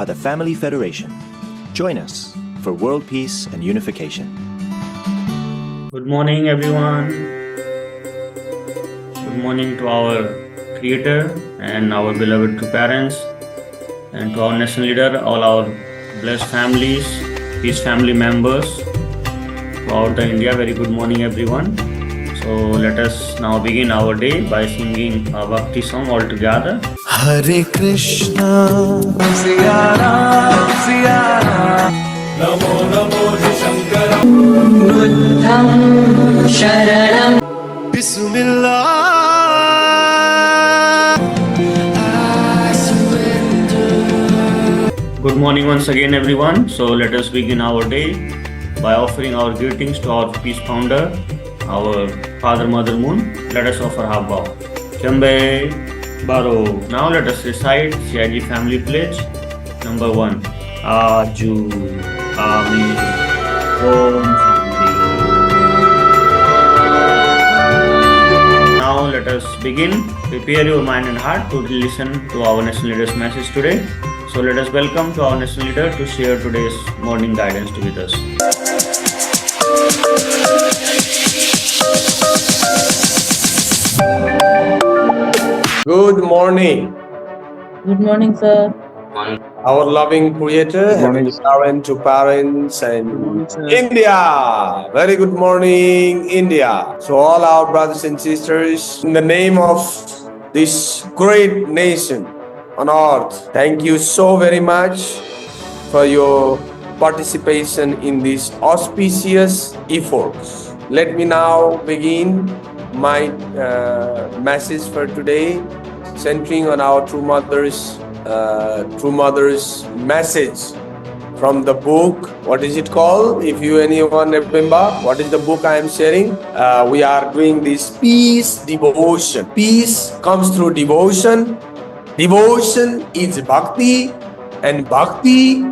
are the Family Federation. Join us for world peace and unification. Good morning, everyone. Good morning to our Creator and our beloved two parents, and to our national leader, all our blessed families, his family members throughout the India. Very good morning, everyone. So let us now begin our day by singing a Bhakti song all together. Hare Krishna, Siya Ram, Siya Ram. Namo Namo Shankara. Buddham Sharanam. Bismillah. Good morning once again, everyone. So let us begin our day by offering our greetings to our peace founder, our Father Mother Moon. Let us offer half bow. Chambe Baro. Now let us recite CIG family pledge number 1. Aju Ami Om Shanti. Now let us begin. Prepare your mind and heart to listen to our national leader's message today. So let us welcome to our national leader to share today's morning guidance with us. Good morning. Good morning, sir. Our loving Creator, Heavenly Parent to parents and India. Very good morning, India. So all our brothers and sisters, in the name of this great nation on earth, thank you so very much for your participation in these auspicious efforts. Let me now begin my message for today, centering on our True Mother's message from the book. What is it called? If you anyone remember, what is the book I am sharing? We are doing this peace devotion. Peace comes through devotion. Devotion is bhakti, and bhakti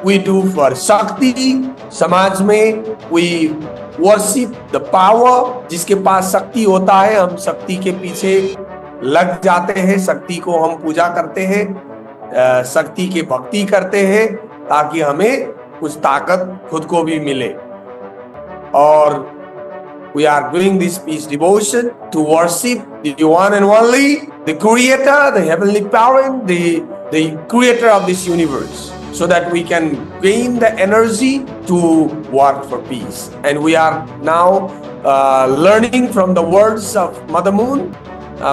we do for Shakti. समाज में we worship the power. जिसके पास शक्ति होता है, हम शक्ति के पीछे लग जाते हैं, शक्ति को हम पूजा करते हैं, शक्ति की भक्ति करते हैं, ताकि हमें कुछ ताकत खुद को भी मिले. और we are doing this peace devotion to worship the one and only, the Creator, the Heavenly Parent, the Creator of this universe, so that we can gain the energy to work for peace. And we are now learning from the words of Mother Moon,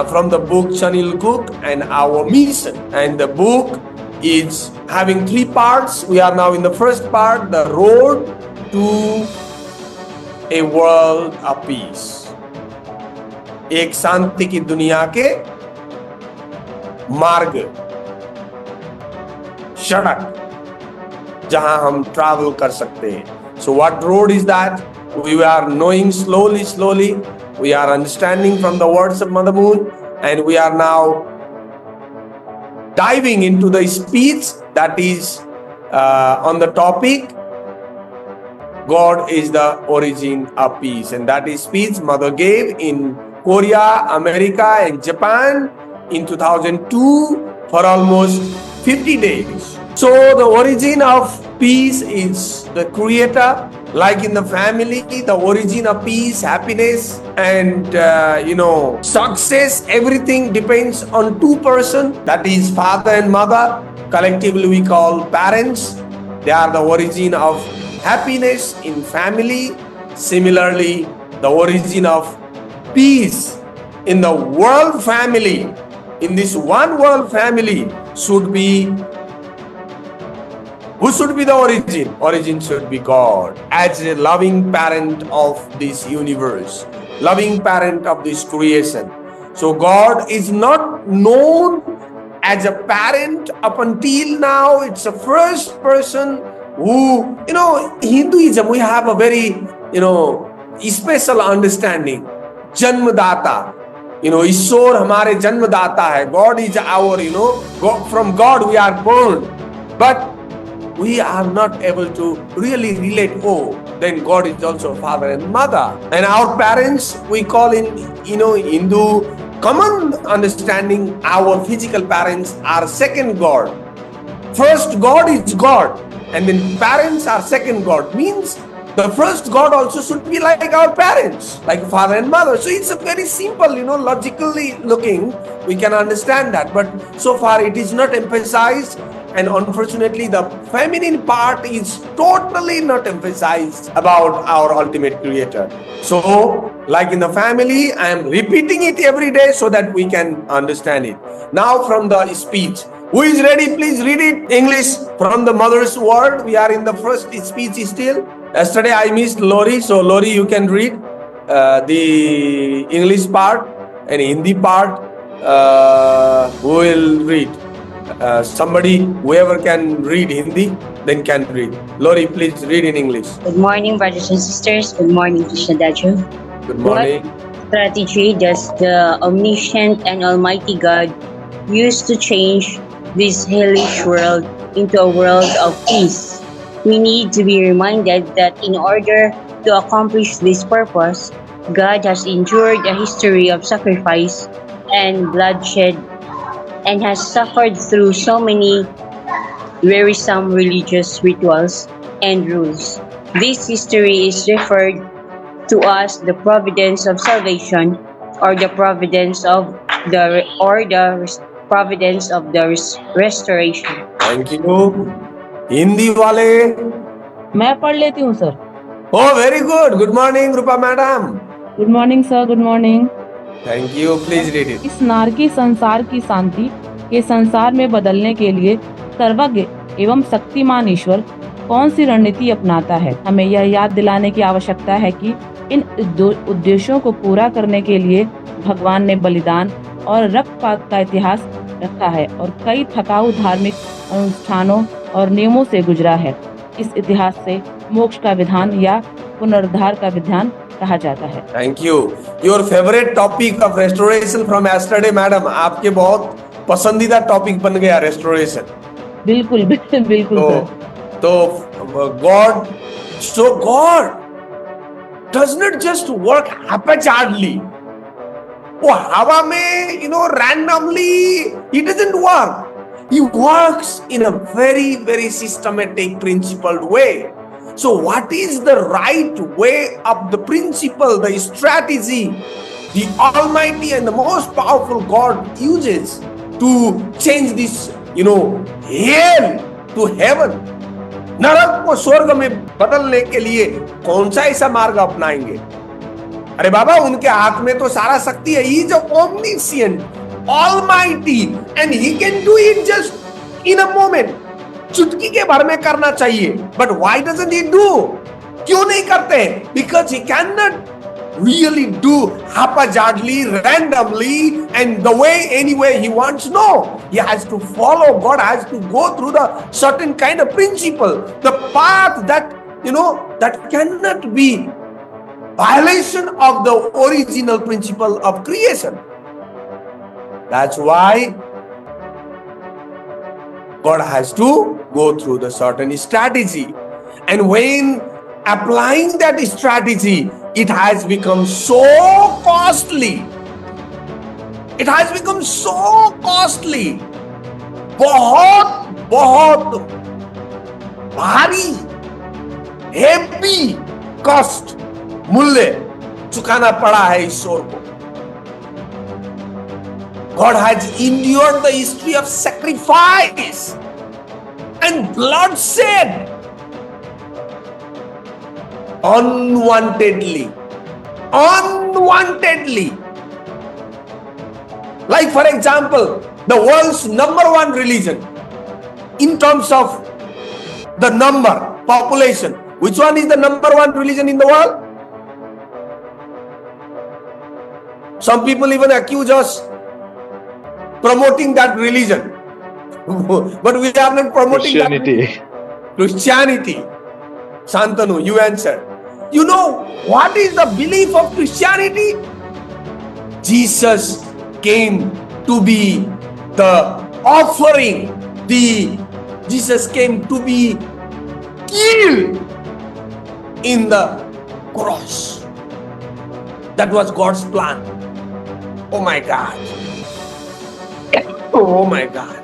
from the book Chanil Cook and our mission. And the book is having 3 parts. We are now in the first part, the road to a world of peace. एक शांति की दुनिया के मार्ग, सड़क जहां हम travel कर सकते हैं. So what road is that? We are knowing slowly. We are understanding from the words of Mother Moon, and we are now diving into the speech that is on the topic, God is the origin of peace. And that is speech Mother gave in Korea, America, and Japan in 2002 for almost 50 days. So the origin of peace is the Creator. Like in the family, the origin of peace, happiness, and success, everything depends on 2 persons. That is father and mother. Collectively we call parents. They are the origin of happiness in family. Similarly, the origin of peace in the world family, in this one world family, should be, who should be the origin? Origin should be God, as a loving parent of this universe, loving parent of this creation. So God is not known as a parent up until now. It's the first person who, Hinduism, we have a very, special understanding. Janmdata. ईश्वर हमारे जन्मदाता है. God is our, from God we are born. But we are not able to really relate, then God is also father and mother. And our parents, we call in, Hindu common understanding, our physical parents are second God. First God is God, and then parents are second God. Means the first God also should be like our parents, like father and mother. So it's a very simple, logically looking, we can understand that. But so far it is not emphasized, and unfortunately the feminine part is totally not emphasized about our ultimate creator. So like in the family, I am repeating it every day so that we can understand it. Now from the speech, who is ready? Please read it. English from the mother's word. We are in the first speech still. Yesterday I missed Lori, so Lori, you can read the English part, and Hindi part. Who will read? Somebody, whoever can read Hindi, then can read. Lori, please read in English. Good morning, brothers and sisters. Good morning, Krishna. Good morning. What strategy does the omniscient and almighty God use to change this hellish world into a world of peace? We need to be reminded that in order to accomplish this purpose, God has endured a history of sacrifice and bloodshed and has suffered through so many wearisome religious rituals and rules. This history is referred to as the providence of salvation, or the providence of providence of the restoration. Thank you. Hindi wale. मैं पढ़ लेती हूँ sir. Oh, very good. Good morning, Rupa madam. Good morning sir. Good morning. Thank you. Please read it. इस नारकी संसार की शांति के संसार में बदलने के लिए सर्वज्ञ एवं शक्तिमान ईश्वर कौन सी रणनीति अपनाता है? हमें यह याद दिलाने की आवश्यकता है कि इन उद्देश्यों को पूरा करने के लिए भगवान ने बलिदान और रक्तपात का इतिहास रखा है और कई थकाऊ धार्मिक अनुष्ठानों और नियमों से गुजरा है. इस इतिहास से मोक्ष का विधान या पुनरुद्धार का विधान कहा जाता है. Thank you. Your favourite topic of restoration from yesterday madam, आपके बहुत पसंदीदा टॉपिक बन गया रेस्टोरेशन. बिल्कुल बिल्कुल सर. तो God does not just work haphazardly. वो हवा में randomly he doesn't work. He works in a very, very systematic, principled way. So what is the right way of the principle, the strategy the Almighty and the most powerful God uses to change this, hell to heaven? नरक को स्वर्ग में बदलने के लिए कौन सा ऐसा मार्ग अपनाएंगे? अरे बाबा, उनके हाथ में तो सारा शक्ति है. He is omniscient, almighty, and he can do it just in a moment. चुटकी के भर में करना चाहिए. But why doesn't he do? क्यों नहीं करते? Because he cannot really do haphazardly, randomly, and the way, any way he wants. No, he has to follow. God has to go through the certain kind of principle, the path that that cannot be violation of the original principle of creation. That's why God has to go through the certain strategy, and when applying that strategy, it has become so costly. It has become so costly. बहुत बहुत भारी, heavy cost, मूल्य चुकाना पड़ा है ईश्वर को. God has endured the history of sacrifice and bloodshed unwantedly. Like, for example, the world's number one religion in terms of the number, population. Which one is the number one religion in the world? Some people even accuse us promoting that religion. But we are not promoting Christianity. Santanu, you answer. You know what is the belief of Christianity? Jesus came to be the offering. Jesus came to be killed in the cross. That was God's plan. Oh my God. Oh my God.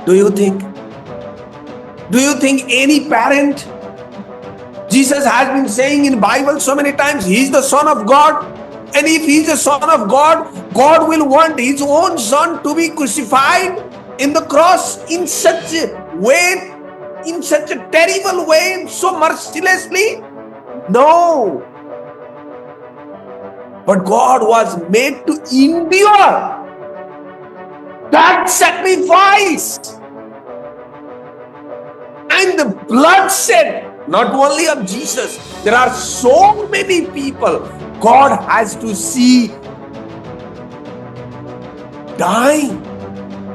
Do you think? Do you think any parent? Jesus has been saying in Bible so many times, He is the Son of God. And if He is the Son of God, God will want His own Son to be crucified in the cross in such a way, in such a terrible way, so mercilessly? No. But God was made to endure that sacrifice and the bloodshed, not only of Jesus. There are so many people God has to see dying,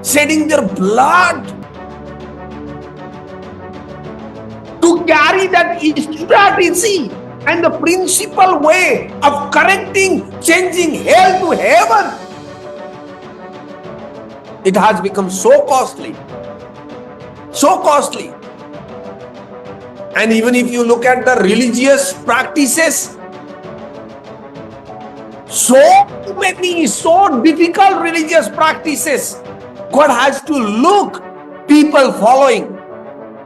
shedding their blood to carry that strategy and the principal way of correcting, changing hell to heaven. It has become so costly. So costly. And even if you look at the religious practices, so many, so difficult religious practices, God has to look people following,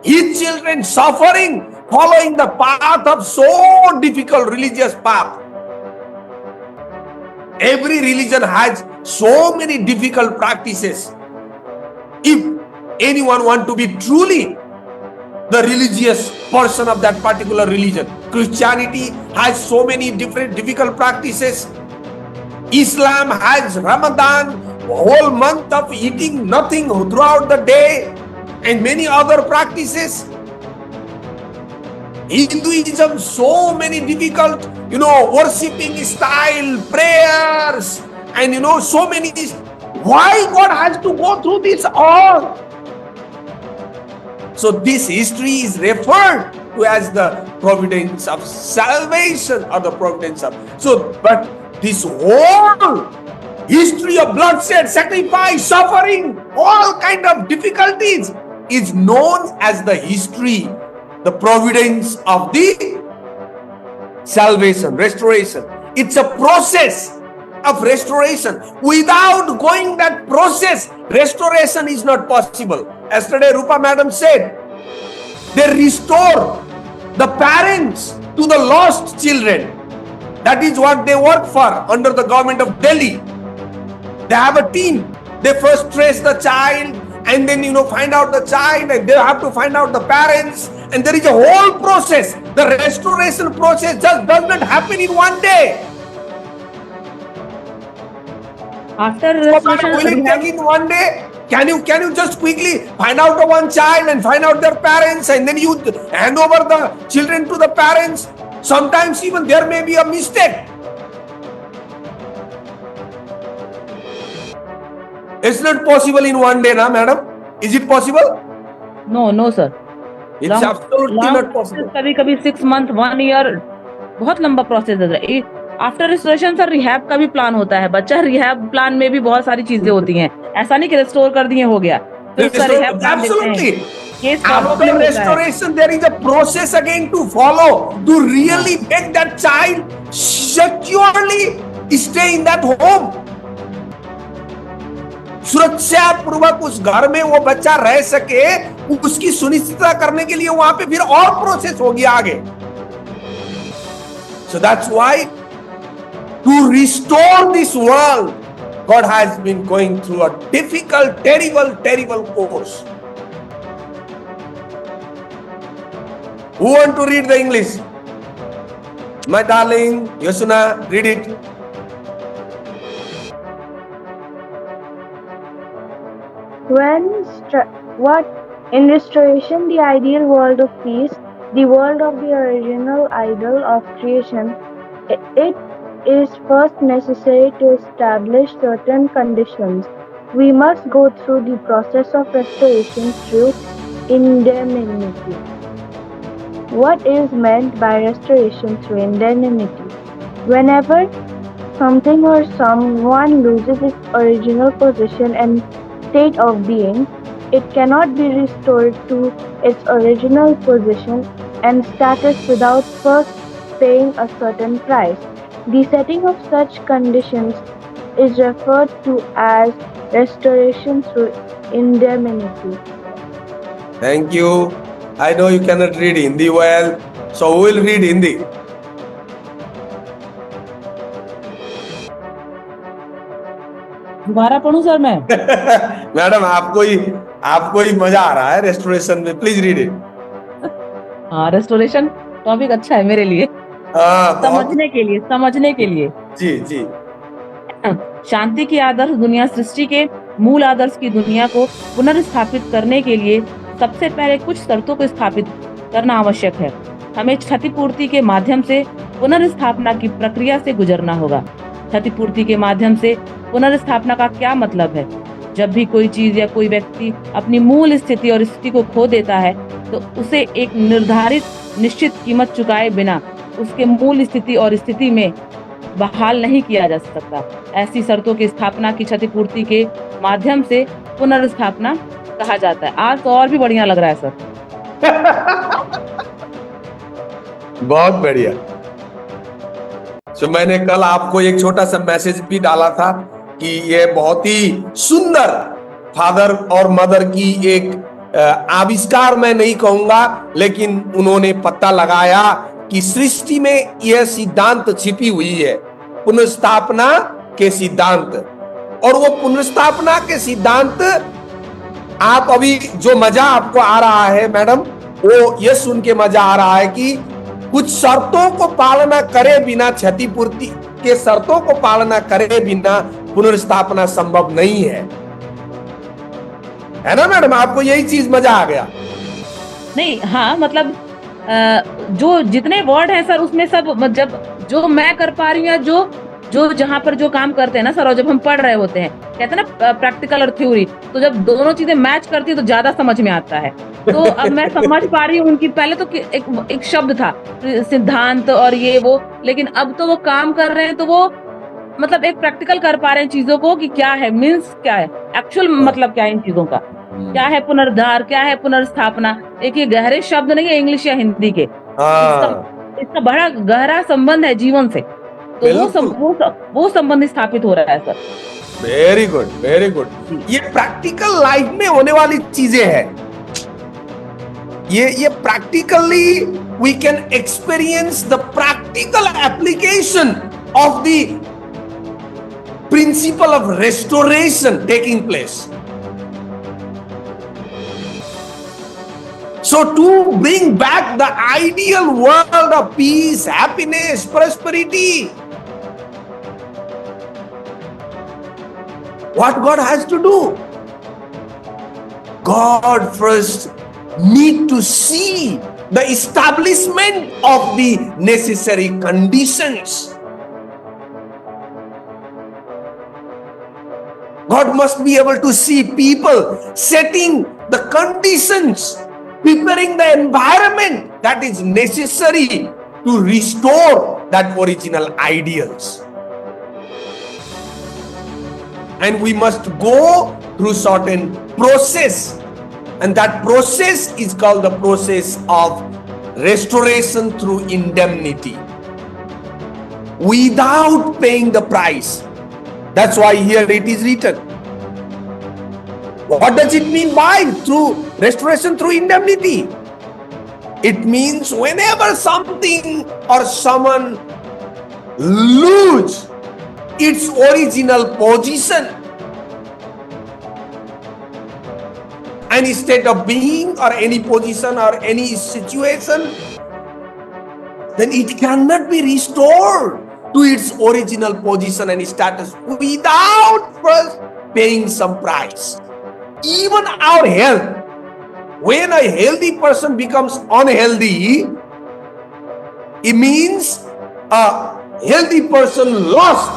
His children suffering, following the path of so difficult religious path. Every religion has so many difficult practices. If anyone want to be truly the religious person of that particular religion, Christianity has so many different difficult practices. Islam has Ramadan, whole month of eating nothing throughout the day, and many other practices. Hinduism, so many difficult, worshipping style, prayers, and so many. Why God has to go through this all? So this history is referred to as the providence of salvation or the providence of. But this whole history of bloodshed, sacrifice, suffering, all kind of difficulties is known as the history, the providence of the salvation, restoration. It's a process of restoration. Without going that process, restoration is not possible. Yesterday, Rupa Madam said, they restore the parents to the lost children. That is what they work for under the government of Delhi. They have a team. They first trace the child and then, find out the child, and they have to find out the parents. And there is a whole process. The restoration process just does not happen in one day. After restoration, will it take in one day? Can you just quickly find out the one child and find out their parents, and then you hand over the children to the parents? Sometimes even there may be a mistake. It's not possible in one day, na madam? Is it possible? No, sir. It's absolutely not possible. कभी 6 month, 1 year, बहुत लंबा process है. After restoration sir rehab का भी plan होता है. बच्चा rehab plan में भी बहुत सारी चीजें होती हैं. ऐसा नहीं कि रिस्टोर कर दिए हो गया. Absolutely. After restoration, there is a process again to follow to really make that child securely stay in that home. सुरक्षा पूर्वक उस घर में वो बच्चा रह सके, उसकी सुनिश्चितता करने के लिए वहां पे फिर और प्रोसेस होगी आगे. So that's why to restore this world, God has been going through a difficult, terrible course. Who want to read the English? My darling, Yasuna, read it. In restoration, the ideal world of peace, the world of the original idol of creation, it is first necessary to establish certain conditions. We must go through the process of restoration through indemnity. What is meant by restoration through indemnity? Whenever something or someone loses its original position and state of being, it cannot be restored to its original position and status without first paying a certain price. The setting of such conditions is referred to as restoration through indemnity. Thank you. I know you cannot read Hindi well, so we will read Hindi. दोबारा पढ़ूं sir मैं? Madam आपको ही मजा आ रहा है restoration में, please read it. हाँ, restoration topic अच्छा है मेरे लिए, समझने के लिए। जी जी। शांति की आदर्श दुनिया सृष्टि के मूल आदर्श की दुनिया को पुनर्स्थापित करने के लिए सबसे पहले कुछ शर्तों को स्थापित करना आवश्यक है। हमें क्षतिपूर्ति के माध्यम से पुनर्स्थापना की प्रक्रिया से गुजरना होगा। क्षतिपूर्ति के माध्यम से पुनर्स्थापना का क्या मतलब है? जब भी कोई चीज या कोई व्यक्ति अपनी मूल स्थिति और स्थिति को खो देता है तो उसे एक निर्धारित निश्चित कीमत चुकाए बिना उसके मूल स्थिति और स्थिति में बहाल नहीं किया जा सकता। ऐसी शर्तों की स्थापना की क्षतिपूर्ति के माध्यम से पुनर्स्थापना कहा जाता है। आज तो और भी बढ़िया लग रहा है सर। बहुत बढ़िया। तो मैंने कल आपको एक छोटा सा मैसेज भी डाला था कि ये बहुत ही सुंदर फादर और मदर की एक आविष्कार मैं नहीं कहूंगा, लेकिन उन्होंने पता लगाया कि सृष्टि में यह सिद्धांत छिपी हुई है, पुनर्स्थापना के सिद्धांत। और वो पुनर्स्थापना के सिद्धांत आप अभी जो मजा आपको आ रहा है मैडम, वो ये सुन के मजा आ रहा है कि कुछ शर्तों को पालना करे बिना, क्षतिपूर्ति के शर्तों को पालना करे बिना पुनर्स्थापना संभव नहीं है ना मैडम? आपको यही चीज मजा आ गया? नहीं, हाँ, मतलब जो जितने वर्ड हैं सर उसमें सब, जब जो मैं कर पा रही हूँ, जो जहाँ पर जो काम करते हैं ना सर, और जब हम पढ़ रहे होते हैं, कहते हैं ना प्रैक्टिकल और थ्योरी, तो जब दोनों चीजें मैच करती है तो ज्यादा समझ में आता है। तो अब मैं समझ पा रही हूँ उनकी, पहले तो एक शब्द था सिद्धांत और ये वो, लेकिन अब तो वो काम कर रहे हैं तो वो मतलब एक प्रैक्टिकल कर पा रहे हैं चीजों को कि क्या है, मीन्स क्या है, एक्चुअल मतलब क्या है इन चीजों का, क्या है पुनरुद्धार, क्या है पुनर्स्थापना। एक ये गहरे शब्द नहीं है इंग्लिश या हिंदी के, इसका बड़ा गहरा संबंध है जीवन से, तो वो संबंध स्थापित हो रहा है sir. Very good, very good. ये प्रैक्टिकल लाइफ में होने वाली चीजें हैं। ये practically we can experience the practical application of the principle of restoration taking place. So to bring back the ideal world of peace, happiness, prosperity, what God has to do? God first need to see the establishment of the necessary conditions. God must be able to see people setting the conditions, preparing the environment that is necessary to restore that original ideals. And we must go through certain process, and that process is called the process of restoration through indemnity, without paying the price. That's why here it is written. What does it mean by through restoration through indemnity? It means whenever something or someone lose its original position, any state of being or any position or any situation, then it cannot be restored to its original position and status without first paying some price. Even our health, when a healthy person becomes unhealthy, it means a healthy person lost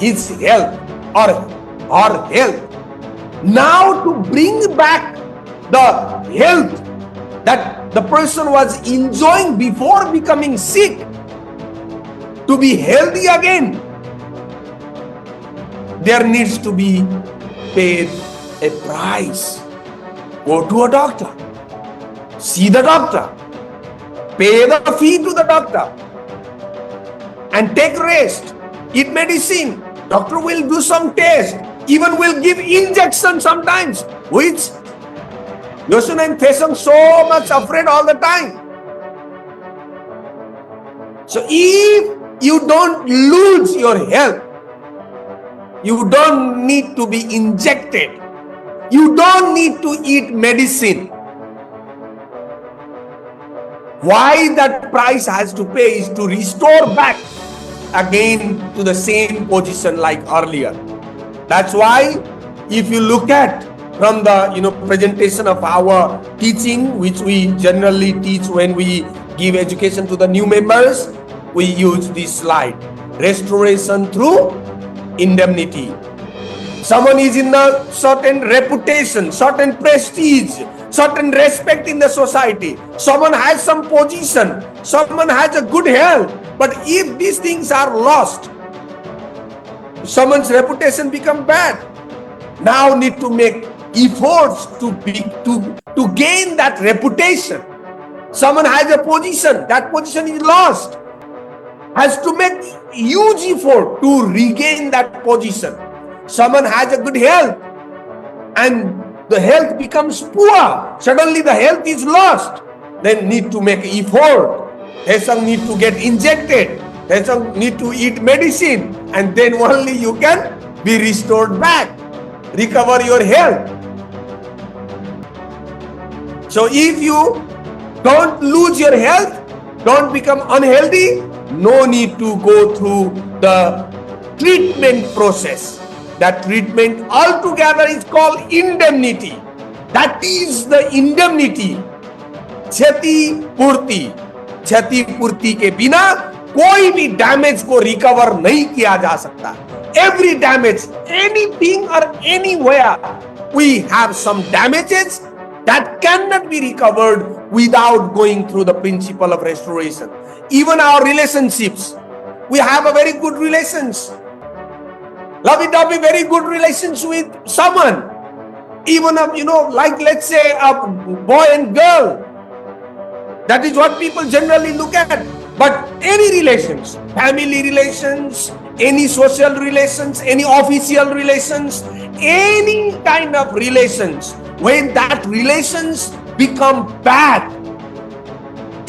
his health or her health. Now to bring back the health that the person was enjoying before becoming sick, to be healthy again, there needs to be paid a price. Go to a doctor, see the doctor, pay the fee to the doctor, and take rest, eat medicine. Doctor will do some test, Even will give injection sometimes, which Yosun and Thesang so much afraid all the time. So if you don't lose your health, you don't need to be injected. You don't need to eat medicine. Why that price has to pay is to restore back again to the same position like earlier. That's why if you look at from the presentation of our teaching, which we generally teach when we give education to the new members, we use this slide: restoration through indemnity. Someone is in a certain reputation, certain prestige, certain respect in the society. Someone has some position, someone has a good health. But if these things are lost, someone's reputation become bad. Now need to make efforts to gain that reputation. Someone has a position, that position is lost. Has to make huge effort to regain that position. Someone has a good health and the health becomes poor. Suddenly the health is lost. Then need to make effort. Thesang need to get injected. Thesang need to eat medicine. And then only you can be restored back. Recover your health. So if you don't lose your health, don't become unhealthy, no need to go through the treatment process. That treatment altogether is called indemnity. That is the indemnity. क्षति पूर्ति. क्षति पूर्ति के बिना कोई भी damage को recover नहीं किया जा सकता. Every damage, anything or anywhere, we have some damages that cannot be recovered without going through the principle of restoration. Even our relationships, we have a very good relations. Lovey-dovey, very good relations with someone. Even like let's say a boy and girl. That is what people generally look at. But any relations, family relations, any social relations, any official relations, any kind of relations, when that relations become bad,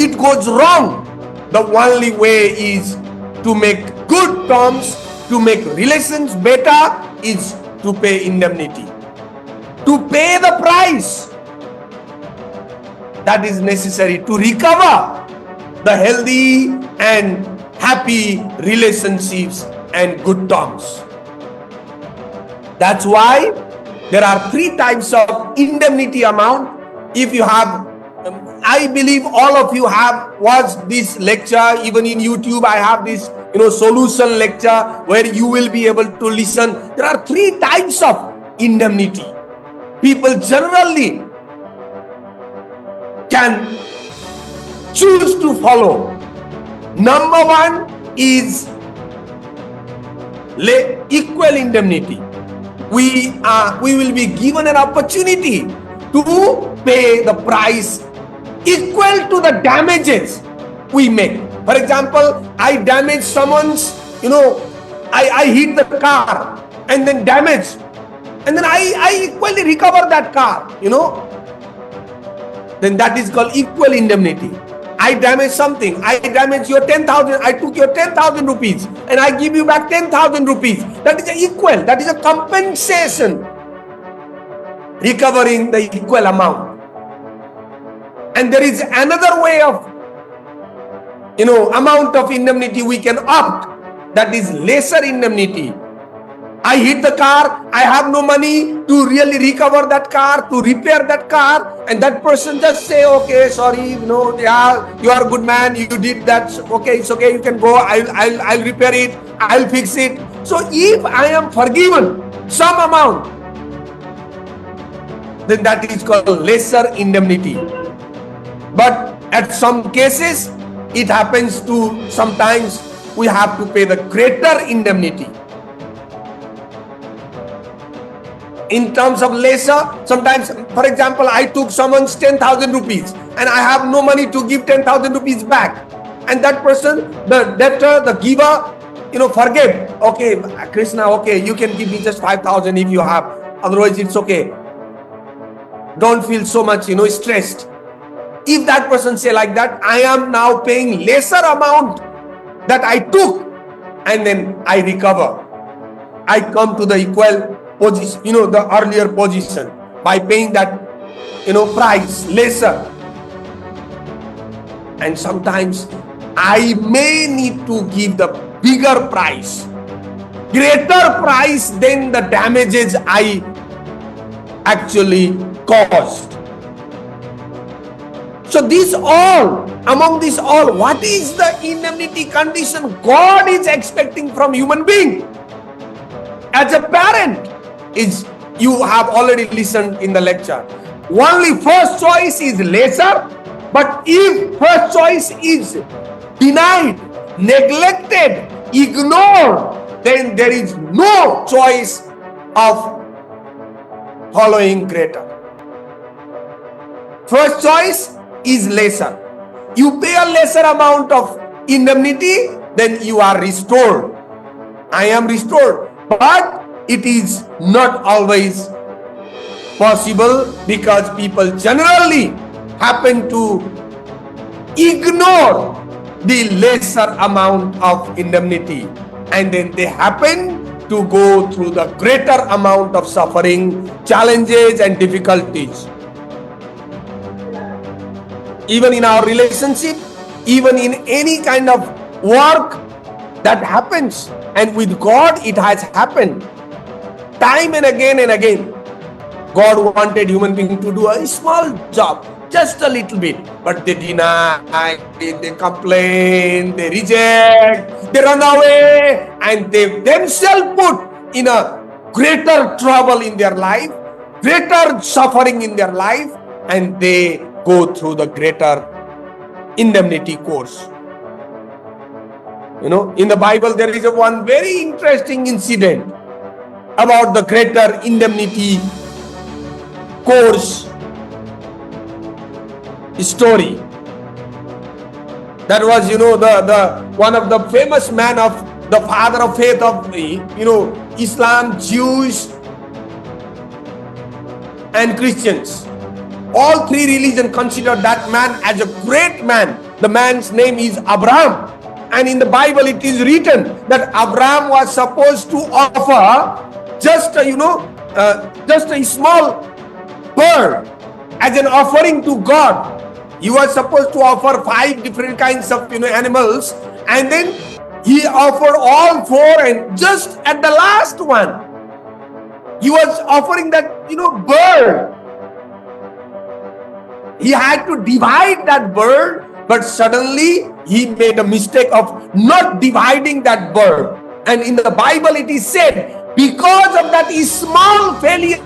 it goes wrong. The only way is to make good terms, to make relations better, is to pay indemnity. To pay the price that is necessary to recover the healthy and happy relationships and good terms. That's why there are 3 types of indemnity amount. If you have, I believe all of you have watched this lecture. Even in YouTube, I have this solution lecture where you will be able to listen. There are 3 types of indemnity. People generally can choose to follow. Number 1 is equal indemnity. We will be given an opportunity to pay the price equal to the damages we make. For example, I damage someone's, I hit the car and then damage, and then I equally recover that car, then that is called equal indemnity. I damage something, I damage your 10,000, I took your 10,000 rupees and I give you back 10,000 rupees. That is equal, that is a compensation, recovering the equal amount. And there is another way of, amount of indemnity we can opt, that is lesser indemnity. I hit the car, I have no money to really recover that car, to repair that car, and that person just say, okay, sorry, yeah, you are a good man, you did that, okay, it's okay, you can go, I'll repair it, I'll fix it. So if I am forgiven some amount, then that is called lesser indemnity. But at some cases, it happens to sometimes we have to pay the greater indemnity. In terms of lesser, sometimes, for example, I took someone's 10,000 rupees and I have no money to give 10,000 rupees back. And that person, the debtor, the giver, forget. Okay, Krishna, okay, you can give me just 5,000 if you have. Otherwise, it's okay. Don't feel so much, stressed. If that person say like that, I am now paying lesser amount that I took, and then I recover. I come to the equal position, the earlier position by paying that, price lesser. And sometimes I may need to give the bigger price, greater price than the damages I actually caused. So among these all, what is the indemnity condition God is expecting from human being? As a parent, you have already listened in the lecture. Only first choice is lesser, but if first choice is denied, neglected, ignored, then there is no choice of following greater. First choice is lesser. You pay a lesser amount of indemnity, then you are restored. I am restored. But it is not always possible because people generally happen to ignore the lesser amount of indemnity, and then they happen to go through the greater amount of suffering, challenges and difficulties. Even in our relationship, even in any kind of work that happens, and with God it has happened time and again. God wanted human being to do a small job, just a little bit, but they deny, they complain, they reject, they run away, and they themselves put in a greater trouble in their life, greater suffering in their life, and they go through the greater indemnity course. In the Bible there is one very interesting incident about the greater indemnity course story. That was, the one of the famous man of the father of faith of, Islam, Jews, and Christians. All three religions consider that man as a great man. The man's name is Abraham. And in the Bible it is written that Abraham was supposed to offer just a small bird as an offering to God. He was supposed to offer 5 different kinds of animals, and then he offered all 4, and just at the last one he was offering that bird. He had to divide that bird, but suddenly he made a mistake of not dividing that bird. And in the Bible it is said, because of that small failure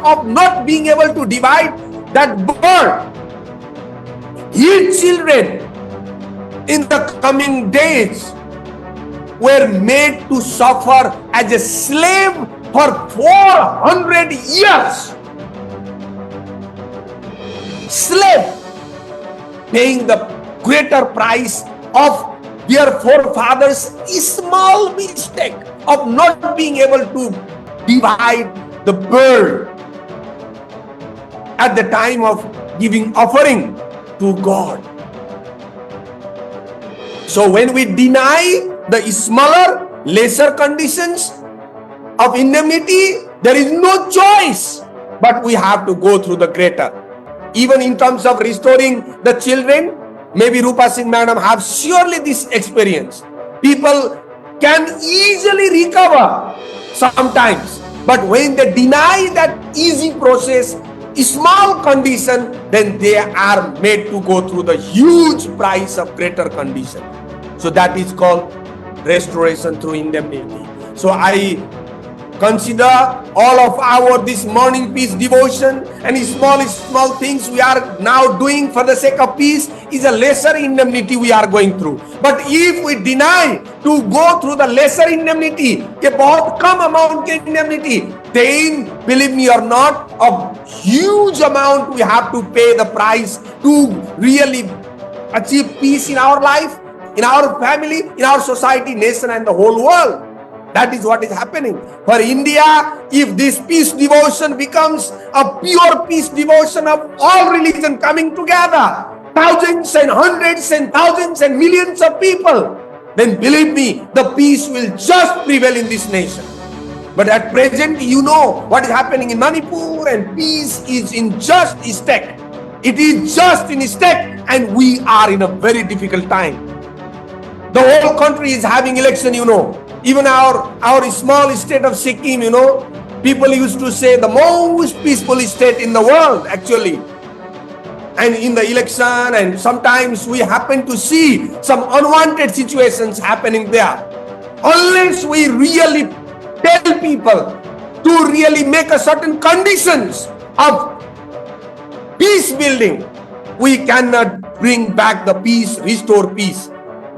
of not being able to divide that bird, his children in the coming days were made to suffer as a slave for 400 years. Slave, paying the greater price of their forefathers' small mistake of not being able to divide the bird at the time of giving offering to God. So when we deny the smaller, lesser conditions of indemnity, there is no choice, but we have to go through the greater. Even in terms of restoring the children, maybe Rupa Singh Madam have surely this experience. People can easily recover sometimes, but when they deny that easy process, small condition, then they are made to go through the huge price of greater condition. So that is called restoration through indemnity. So I consider all of our this morning peace devotion and small things we are now doing for the sake of peace is a lesser indemnity we are going through. But if we deny to go through the lesser indemnity, a बहुत कम amount के indemnity, then believe me or not, a huge amount we have to pay the price to really achieve peace in our life, in our family, in our society, nation, and the whole world. That is what is happening. For India, if this peace devotion becomes a pure peace devotion of all religion coming together, thousands and hundreds and thousands and millions of people, then believe me, the peace will just prevail in this nation. But at present, you know what is happening in Manipur, and peace is in just stake. It is just in stake, and we are in a very difficult time. The whole country is having election, you know. Even our small state of Sikkim, you know, people used to say the most peaceful state in the world, actually. And in the election, and sometimes we happen to see some unwanted situations happening there. Unless we really tell people to really make a certain conditions of peace building, we cannot bring back the peace, restore peace.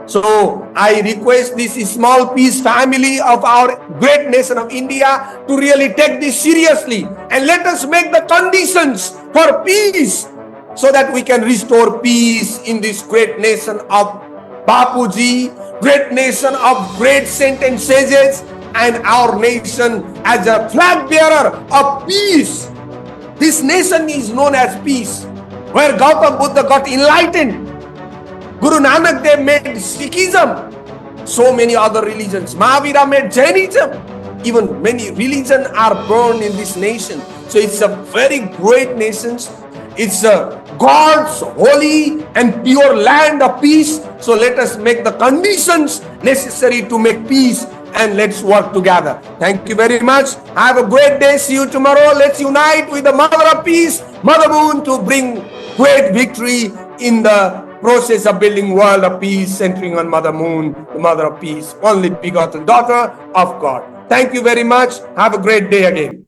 So I request this small peace family of our great nation of India to really take this seriously, and let us make the conditions for peace so that we can restore peace in this great nation of Bapuji, great nation of great saints and sages, and our nation as a flag bearer of peace. This nation is known as peace, where Gautam Buddha got enlightened. Guru Nanak Dev made Sikhism, so many other religions. Mahavira made Jainism. Even many religions are born in this nation. So it's a very great nation. It's God's holy and pure land of peace. So let us make the conditions necessary to make peace, and let's work together. Thank you very much. Have a great day. See you tomorrow. Let's unite with the Mother of Peace, Mother Moon, to bring great victory in the process of building world of peace, centering on Mother Moon, the Mother of Peace, only begotten daughter of God. Thank you very much. Have a great day again.